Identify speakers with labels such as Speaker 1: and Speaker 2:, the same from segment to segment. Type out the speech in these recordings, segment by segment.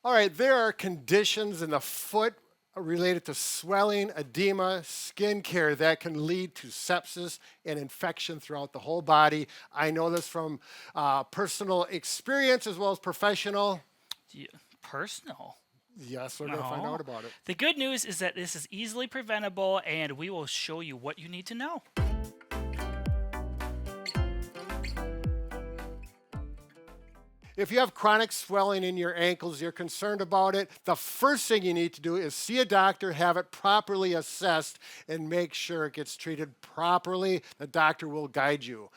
Speaker 1: All right, there are conditions in the foot related to swelling, edema, skin care that can lead to sepsis and infection throughout the whole body. I know this from personal experience as well as professional.
Speaker 2: Yeah, personal.
Speaker 1: Yes, we're going to find out
Speaker 2: No.
Speaker 1: about it.
Speaker 2: The good news is that this is easily preventable, and we will show you what you need to know.
Speaker 1: If you have chronic swelling in your ankles, you're concerned about it, the first thing you need to do is see a doctor, have it properly assessed, and make sure it gets treated properly. The doctor will guide you.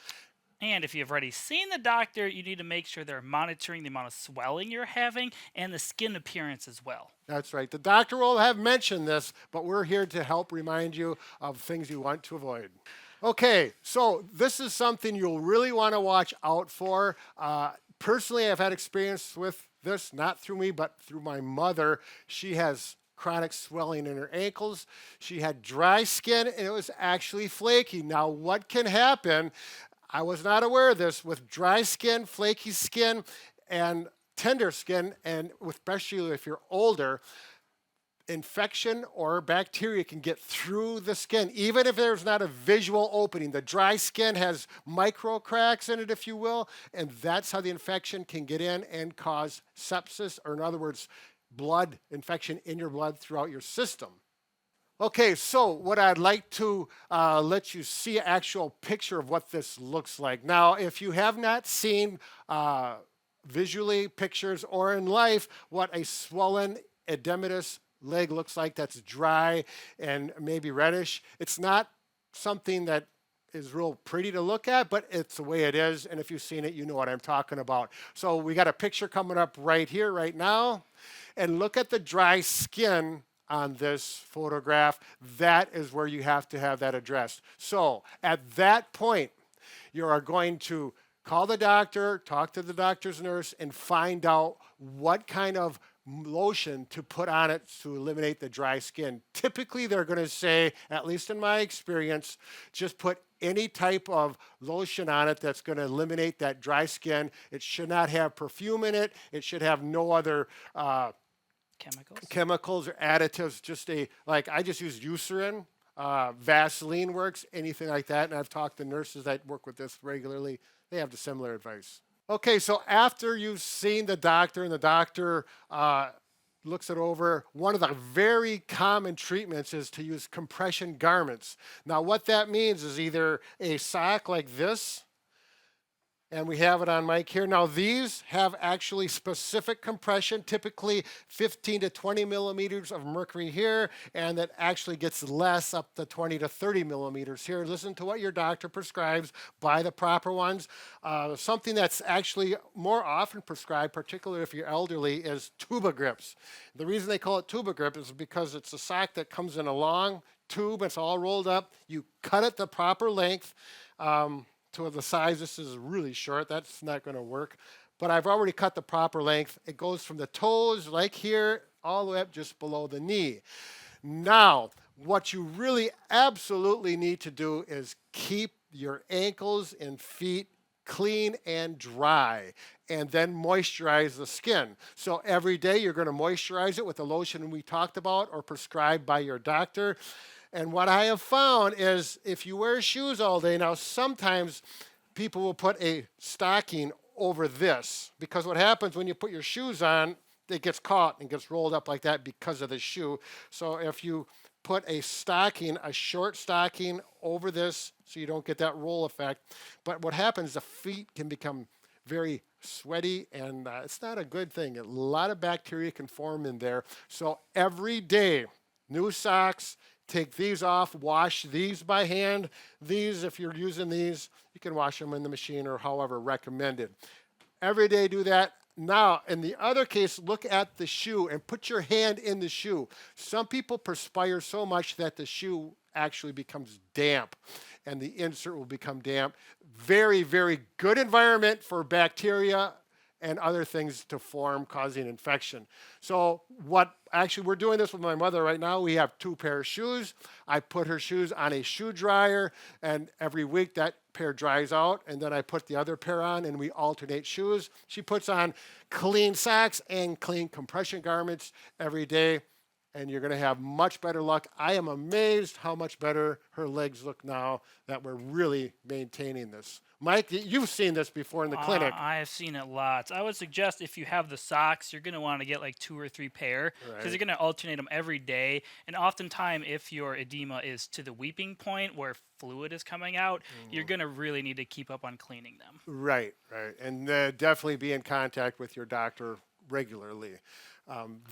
Speaker 2: And if you've already seen the doctor, you need to make sure they're monitoring the amount of swelling you're having and the skin appearance as well.
Speaker 1: That's right. The doctor will have mentioned this, but we're here to help remind you of things you want to avoid. Okay, so this is something you'll really want to watch out for. Personally, I've had experience with this, not through me, but through my mother. She has chronic swelling in her ankles. She had dry skin, and it was actually flaky. Now, what can happen? I was not aware of this with dry skin, flaky skin, and tender skin, and especially if you're older, infection or bacteria can get through the skin, even if there's not a visual opening. The dry skin has micro cracks in it, if you will, and that's how the infection can get in and cause sepsis, or in other words, blood infection in your blood throughout your system. Okay, so what I'd like to let you see an actual picture of what this looks like. Now, if you have not seen visually pictures or in life what a swollen edematous leg looks like that's dry and maybe reddish, it's not something that is real pretty to look at, but it's the way it is, and if you've seen it, you know what I'm talking about. So we got a picture coming up right here, right now, and look at the dry skin on this photograph. That is where you have to have that addressed. So at that point, you are going to call the doctor, talk to the doctor's nurse, and find out what kind of lotion to put on it to eliminate the dry skin. Typically, they're going to say, at least in my experience, just put any type of lotion on it that's going to eliminate that dry skin. It should not have perfume in it. It should have no other chemicals or additives. Like I just use Eucerin. Vaseline works, anything like that. And I've talked to nurses that work with this regularly. They have the similar advice. Okay, so after you've seen the doctor and the doctor looks it over, one of the very common treatments is to use compression garments. Now, what that means is either a sock like this, and we have it on mic here. Now, these have actually specific compression, typically 15 to 20 millimeters of mercury here, and that actually gets less, up to 20 to 30 millimeters here. Listen to what your doctor prescribes, buy the proper ones. Something that's actually more often prescribed, particularly if you're elderly, is Tubi-Grips. The reason they call it Tubi-Grip is because it's a sock that comes in a long tube, it's all rolled up. You cut it the proper length. To the size, this is really short, that's not going to work. But I've already cut the proper length. It goes from the toes, like here, all the way up just below the knee. Now, what you really absolutely need to do is keep your ankles and feet clean and dry, and then moisturize the skin. So every day you're going to moisturize it with the lotion we talked about or prescribed by your doctor. And what I have found is if you wear shoes all day, now sometimes people will put a stocking over this, because what happens when you put your shoes on, it gets caught and gets rolled up like that because of the shoe. So if you put a stocking, a short stocking over this so you don't get that roll effect. But what happens, the feet can become very sweaty, and it's not a good thing. A lot of bacteria can form in there. So every day, new socks, take these off, wash these by hand. These, if you're using these, you can wash them in the machine or however recommended. Every day do that. Now, in the other case, look at the shoe and put your hand in the shoe. Some people perspire so much that the shoe actually becomes damp and the insert will become damp. Very, very good environment for bacteria and other things to form, causing infection. So we're doing this with my mother right now. We have 2 pairs of shoes. I put her shoes on a shoe dryer, and every week that pair dries out, and then I put the other pair on, and we alternate shoes. She puts on clean socks and clean compression garments every day, and you're going to have much better luck. I am amazed how much better her legs look now that we're really maintaining this. Mike, you've seen this before in the clinic.
Speaker 2: I have seen it lots. I would suggest if you have the socks, you're going to want to get like 2 or 3 pair because you're going to alternate them every day. And oftentimes, if your edema is to the weeping point where fluid is coming out, you're going to really need to keep up on cleaning them.
Speaker 1: Right. And definitely be in contact with your doctor regularly.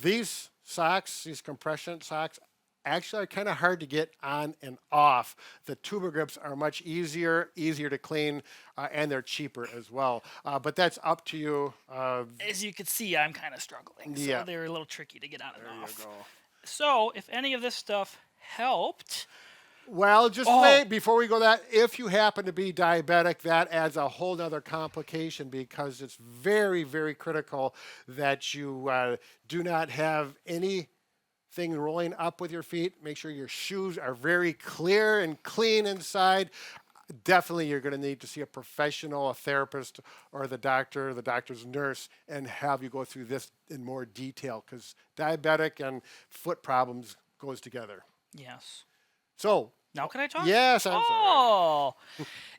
Speaker 1: These socks, these compression socks, actually are kind of hard to get on and off. The Tubi-Grips are much easier to clean, and they're cheaper as well. But that's up to you.
Speaker 2: As you can see, I'm kind of struggling. So
Speaker 1: Yeah.
Speaker 2: they're a little tricky to get on and
Speaker 1: There
Speaker 2: off.
Speaker 1: you go.
Speaker 2: So if any of this stuff helped,
Speaker 1: Well, just wait before we go that. If you happen to be diabetic, that adds a whole other complication because it's very, very critical that you do not have anything rolling up with your feet. Make sure your shoes are very clear and clean inside. Definitely, you're going to need to see a professional, a therapist, or the doctor's nurse, and have you go through this in more detail because diabetic and foot problems goes together.
Speaker 2: yes.
Speaker 1: So,
Speaker 2: Now can I talk?
Speaker 1: yes, I'm sorry.
Speaker 2: Oh,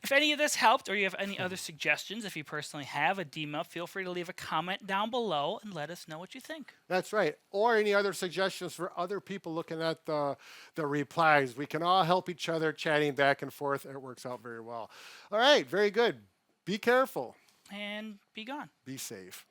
Speaker 2: if any of this helped or you have any other suggestions, if you personally have edema, feel free to leave a comment down below and let us know what you think.
Speaker 1: That's right. Or any other suggestions for other people looking at the replies. We can all help each other chatting back and forth. It works out very well. All right, very good. Be careful.
Speaker 2: And be gone.
Speaker 1: Be safe.